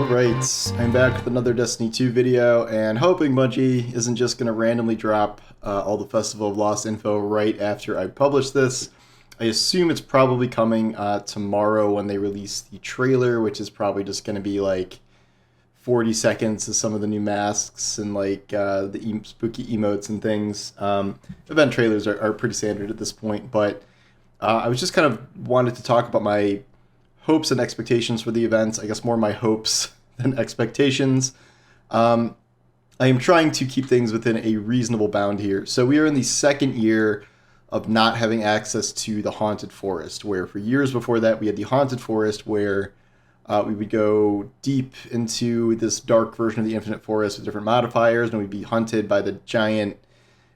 Alright, I'm back with another Destiny 2 video, and hoping Bungie isn't just going to randomly drop all the Festival of Lost info right after I publish this. I assume it's probably coming tomorrow when they release the trailer, which is probably just going to be like 40 seconds of some of the new masks and like the spooky emotes and things. Event trailers are pretty standard at this point, but I was just kind of wanted to talk about my hopes and expectations for the event. I guess more my hopes than expectations. I am trying to keep things within a reasonable bound here. So we are in the second year of not having access to the Haunted Forest, where for years before that we had the Haunted Forest where we would go deep into this dark version of the Infinite Forest with different modifiers, and we'd be hunted by the giant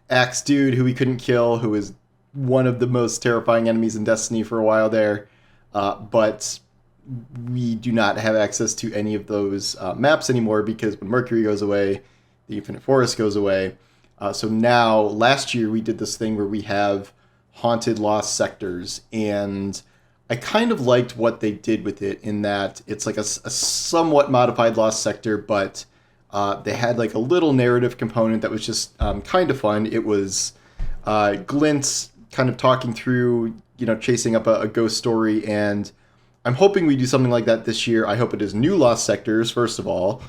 axe dude who we couldn't kill, who was one of the most terrifying enemies in Destiny for a while there. But we do not have access to any of those maps anymore because when Mercury goes away, the Infinite Forest goes away. So now, last year we did this thing where we have haunted lost sectors, and I kind of liked what they did with it in that it's like a somewhat modified lost sector, but they had like a little narrative component that was just kind of fun. It was Glint's kind of talking through, chasing up a ghost story, and I'm hoping we do something like that this year. I hope it is new lost sectors, first of all,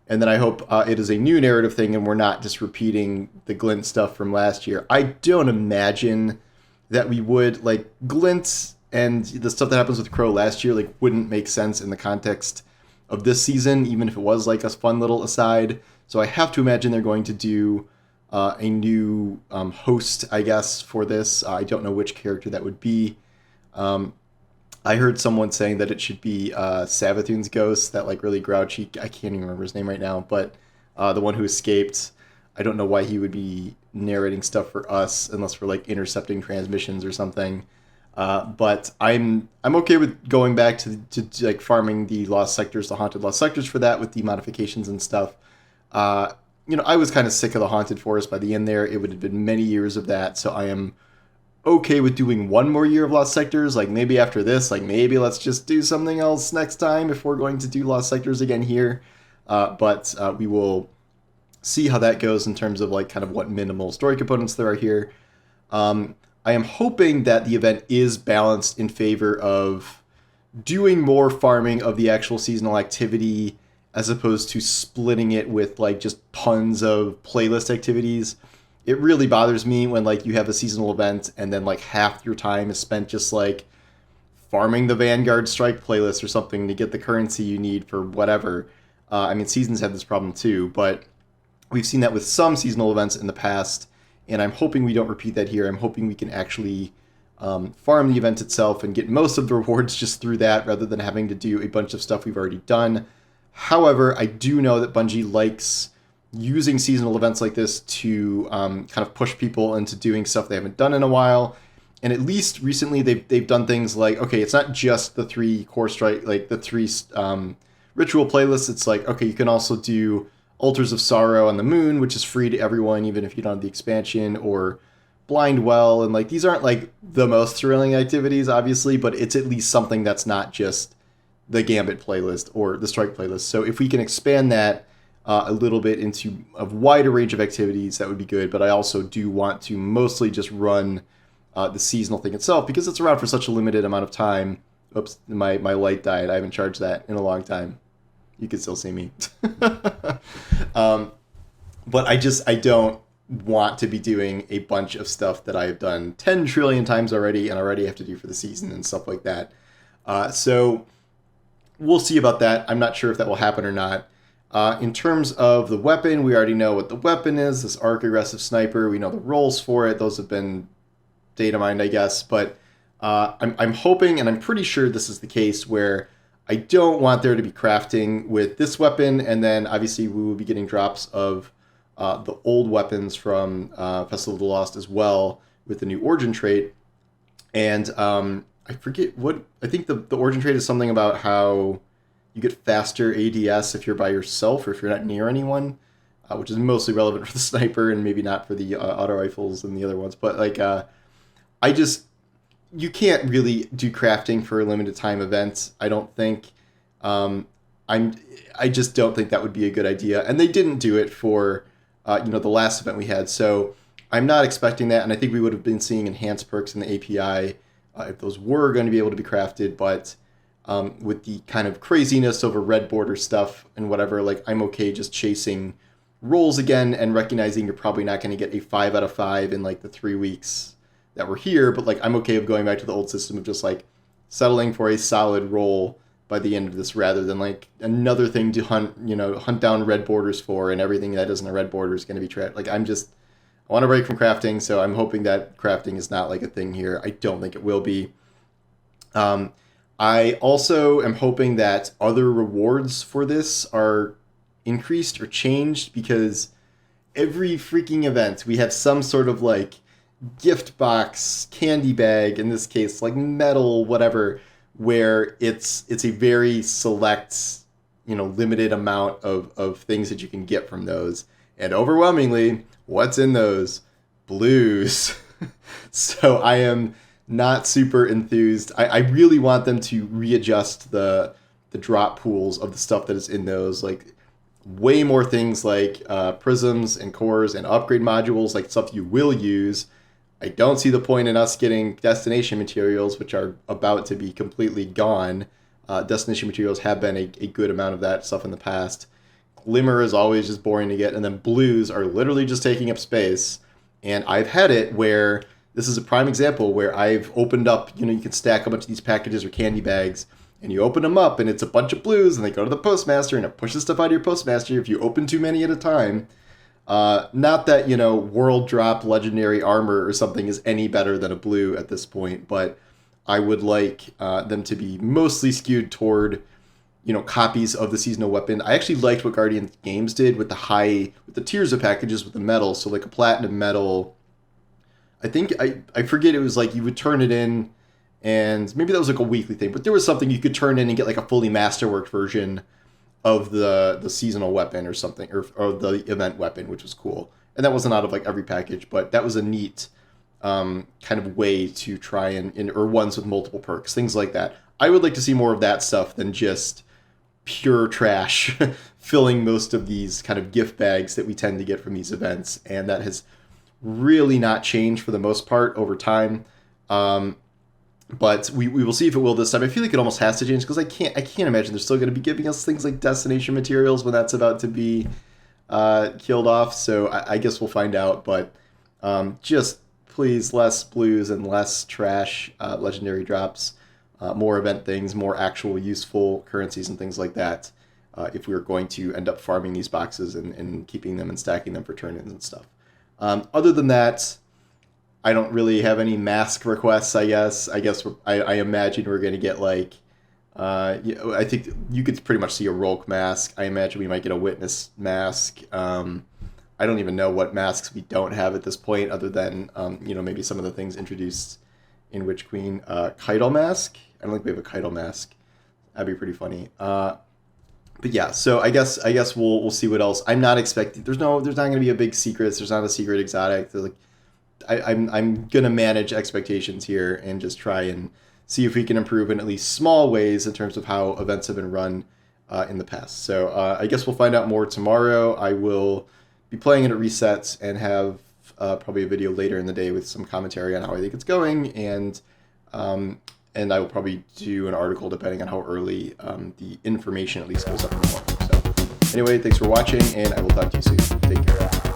and then I hope it is a new narrative thing and we're not just repeating the Glint stuff from last year. I don't imagine that we would. Like, Glint and the stuff that happens with Crow last year wouldn't make sense in the context of this season, even if it was like a fun little aside. So I have to imagine they're going to do a new host, I guess, for this. I don't know which character that would be. I heard someone saying that it should be Savathun's ghost, that really grouchy, I can't even remember his name right now, but the one who escaped. I don't know why he would be narrating stuff for us unless we're intercepting transmissions or something. But I'm okay with going back to farming the lost sectors, the haunted lost sectors for that with the modifications and stuff. I was kind of sick of the haunted forest by the end there. It would have been many years of that, so I am okay with doing one more year of lost sectors. Maybe after this, maybe let's just do something else next time if we're going to do lost sectors again here. But we will see how that goes in terms of kind of what minimal story components there are here. I am hoping that the event is balanced in favor of doing more farming of the actual seasonal activity as opposed to splitting it with just tons of playlist activities. It really bothers me when you have a seasonal event and then half your time is spent just farming the Vanguard Strike playlist or something to get the currency you need for whatever. Seasons have this problem too, but we've seen that with some seasonal events in the past, and I'm hoping we don't repeat that here. I'm hoping we can actually farm the event itself and get most of the rewards just through that rather than having to do a bunch of stuff we've already done. However, I do know that Bungie likes using seasonal events like this to kind of push people into doing stuff they haven't done in a while. And at least recently they've done things okay, it's not just the 3 core strike, the 3 ritual playlists. It's okay, you can also do Altars of Sorrow on the Moon, which is free to everyone, even if you don't have the expansion, or Blind Well. And these aren't the most thrilling activities, obviously, but it's at least something that's not just the Gambit playlist or the Strike playlist. So if we can expand that a little bit into a wider range of activities, that would be good. But I also do want to mostly just run the seasonal thing itself because it's around for such a limited amount of time. Oops, my light died. I haven't charged that in a long time. You can still see me. But I don't want to be doing a bunch of stuff that I have done 10 trillion times already and already have to do for the season and stuff like that. So we'll see about that. I'm not sure if that will happen or not. In terms of the weapon, we already know what the weapon is, this arc aggressive sniper. We know the roles for it. Those have been data mined, I guess. But I'm hoping, and I'm pretty sure this is the case, where I don't want there to be crafting with this weapon. And then, obviously, we will be getting drops of the old weapons from Festival of the Lost as well with the new origin trait. And I forget what... I think the origin trait is something about how you get faster ADS if you're by yourself or if you're not near anyone, which is mostly relevant for the sniper and maybe not for the auto rifles and the other ones. But you can't really do crafting for a limited time event, I don't think. I just don't think that would be a good idea. And they didn't do it for the last event we had. So I'm not expecting that, and I think we would have been seeing enhanced perks in the API if those were going to be able to be crafted. But with the kind of craziness over red border stuff and whatever, like I'm okay just chasing rolls again and recognizing you're probably not going to get a 5 out of 5 in like the 3 weeks that we're here. But like I'm okay with going back to the old system of just like settling for a solid roll by the end of this rather than like another thing to hunt down red borders for, and everything that isn't a red border is going to be trapped. Like I want to break from crafting, so I'm hoping that crafting is not like a thing here. I don't think it will be. I also am hoping that other rewards for this are increased or changed, because every freaking event we have some sort of like gift box, candy bag, in this case like medal, whatever, where it's a very select, limited amount of things that you can get from those. And overwhelmingly, what's in those? Blues. So I am not super enthused. I really want them to readjust the drop pools of the stuff that is in those. Like way more things like prisms and cores and upgrade modules, like stuff you will use. I don't see the point in us getting destination materials, which are about to be completely gone. Destination materials have been a good amount of that stuff in the past. Glimmer is always just boring to get, and then blues are literally just taking up space. And I've had it where this is a prime example where I've opened up, you can stack a bunch of these packages or candy bags, and you open them up, and it's a bunch of blues, and they go to the postmaster, and it pushes stuff out of your postmaster if you open too many at a time. Not that, world drop legendary armor or something is any better than a blue at this point, but I would like them to be mostly skewed toward, copies of the seasonal weapon. I actually liked what Guardian Games did with the tiers of packages with the metal. So like a platinum medal, I think, I forget, it was like you would turn it in, and maybe that was like a weekly thing, but there was something you could turn in and get like a fully masterworked version of the seasonal weapon or something, or the event weapon, which was cool. And that wasn't out of like every package, but that was a neat kind of way to try or ones with multiple perks, things like that. I would like to see more of that stuff than just pure trash filling most of these kind of gift bags that we tend to get from these events. And that has really not changed for the most part over time. But we will see if it will this time. I feel like it almost has to change, because I can't imagine they're still going to be giving us things like destination materials when that's about to be killed off. So I guess we'll find out. But just please, less blues and less trash legendary drops, more event things, more actual useful currencies and things like that. If we were going to end up farming these boxes and keeping them and stacking them for turn-ins and stuff. Other than that, I don't really have any mask requests, I guess. I imagine we're going to get like, I think you could pretty much see a Rolk mask. I imagine we might get a Witness mask. I don't even know what masks we don't have at this point, other than, maybe some of the things introduced in Witch Queen. Keitel mask? I don't think we have a Keitel mask. That'd be pretty funny. But yeah, so I guess we'll see what else. I'm not expecting, there's not going to be a big secret. There's not a secret exotic. There's like, I'm gonna manage expectations here and just try and see if we can improve in at least small ways in terms of how events have been run in the past. So I guess we'll find out more tomorrow. I will be playing it at resets and have probably a video later in the day with some commentary on how I think it's going, and I will probably do an article depending on how early the information at least goes up in the morning. So anyway, thanks for watching, and I will talk to you soon. Take care.